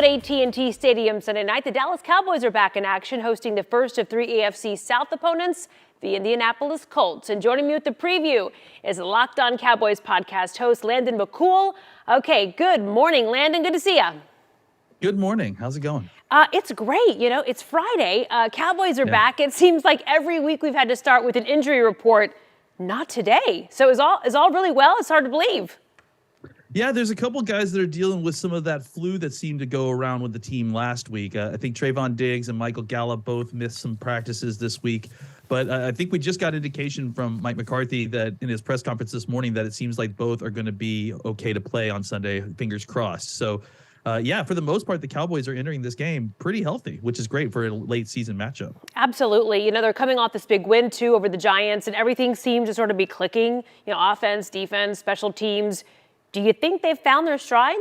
at AT&T Stadium Sunday night, the Dallas Cowboys are back in action, hosting the first of three AFC South opponents, the Indianapolis Colts. And joining me with the preview is the Locked On Cowboys podcast host, Landon McCool. Okay, good morning, Landon. Good to see you. Good morning. How's it going? It's great. You know, it's Friday. Cowboys are back. It seems like every week we've had to start with an injury report. Not today. So is all really well? It's hard to believe. Yeah, there's a couple guys that are dealing with some of that flu that seemed to go around with the team last week. I think Trayvon Diggs and Michael Gallup both missed some practices this week. But I think we just got indication from Mike McCarthy that in his press conference this morning that it seems like both are going to be okay to play on Sunday, fingers crossed. So, for the most part, the Cowboys are entering this game pretty healthy, which is great for a late season matchup. Absolutely. You know, they're coming off this big win, too, over the Giants, and everything seemed to sort of be clicking. You know, offense, defense, special teams. Do you think they've found their stride?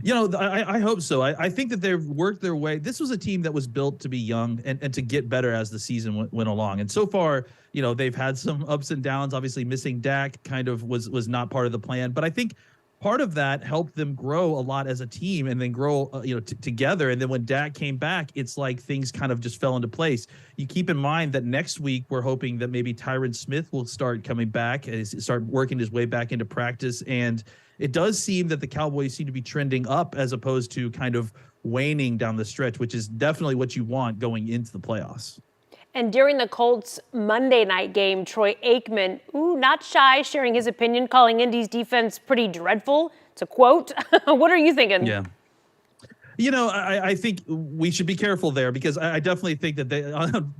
You know, I hope so. I think that they've worked their way. This was a team that was built to be young and to get better as the season went along. And so far, you know, they've had some ups and downs. Obviously, missing Dak kind of was not part of the plan. But I think part of that helped them grow a lot as a team and then grow, together. And then when Dak came back, it's like things kind of just fell into place. You keep in mind that next week, we're hoping that maybe Tyron Smith will start coming back and start working his way back into practice. And it does seem that the Cowboys seem to be trending up as opposed to kind of waning down the stretch, which is definitely what you want going into the playoffs. And during the Colts Monday night game, Troy Aikman, not shy, sharing his opinion, calling Indy's defense pretty dreadful. It's a quote. What are you thinking? Yeah. You know, I think we should be careful there because I definitely think that they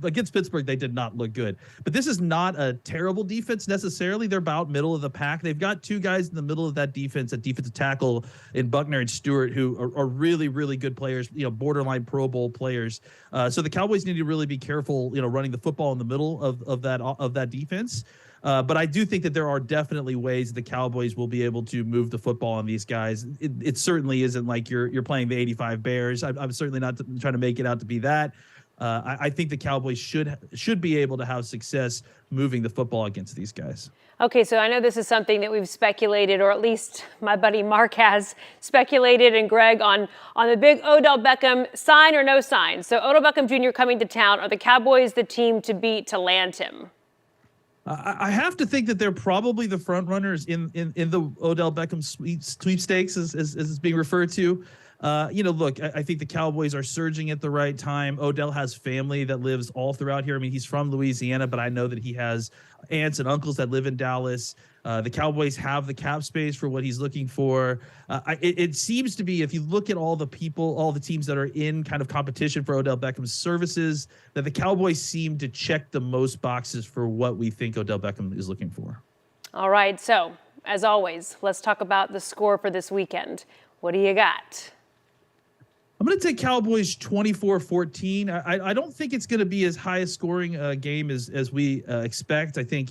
against Pittsburgh, they did not look good. But this is not a terrible defense necessarily. They're about middle of the pack. They've got two guys in the middle of that defense, at defensive tackle in Buckner and Stewart, who are really, really good players, you know, borderline Pro Bowl players. So the Cowboys need to really be careful, you know, running the football in the middle of that defense. But I do think that there are definitely ways the Cowboys will be able to move the football on these guys. It certainly isn't like you're playing the 85 Bears. I'm certainly not trying to make it out to be that. I think the Cowboys should be able to have success moving the football against these guys. Okay, so I know this is something that we've speculated, or at least my buddy Mark has speculated, and Greg on the big Odell Beckham sign or no sign. So Odell Beckham Jr. coming to town. Are the Cowboys the team to beat to land him? I have to think that they're probably the front runners in the Odell Beckham sweepstakes, as it's being referred to. Look, I think the Cowboys are surging at the right time. Odell has family that lives all throughout here. I mean, he's from Louisiana, but I know that he has aunts and uncles that live in Dallas. The Cowboys have the cap space for what he's looking for. It seems to be, if you look at all the teams that are in kind of competition for Odell Beckham's services, that the Cowboys seem to check the most boxes for what we think Odell Beckham is looking for. All right. So, as always, let's talk about the score for this weekend. What do you got? I'm going to take Cowboys 24-14. I don't think it's going to be as high a scoring game as we expect. I think,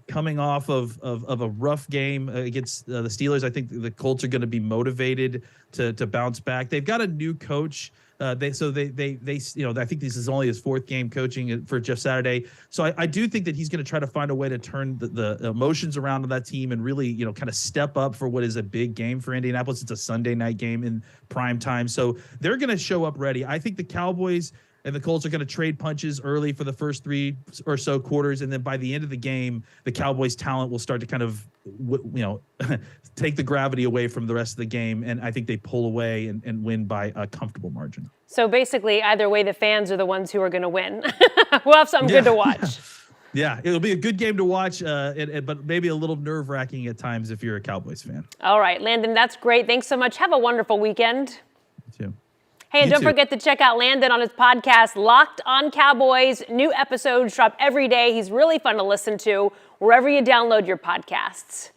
coming off of a rough game against the Steelers, I think the Colts are going to be motivated to bounce back. They've got a new coach. I think this is only his fourth game coaching for Jeff Saturday. So I do think that he's going to try to find a way to turn the emotions around on that team and really, kind of step up for what is a big game for Indianapolis. It's a Sunday night game in prime time. So they're going to show up ready. I think the Cowboys and the Colts are going to trade punches early for the first three or so quarters. And then by the end of the game, the Cowboys' talent will start to kind of, take the gravity away from the rest of the game. And I think they pull away and win by a comfortable margin. So basically, either way, the fans are the ones who are going to win. We'll have something good to watch. Yeah, it'll be a good game to watch, but maybe a little nerve-wracking at times if you're a Cowboys fan. All right, Landon, that's great. Thanks so much. Have a wonderful weekend. You too. Hey, and don't forget to check out Landon on his podcast, Locked On Cowboys. New episodes drop every day. He's really fun to listen to wherever you download your podcasts.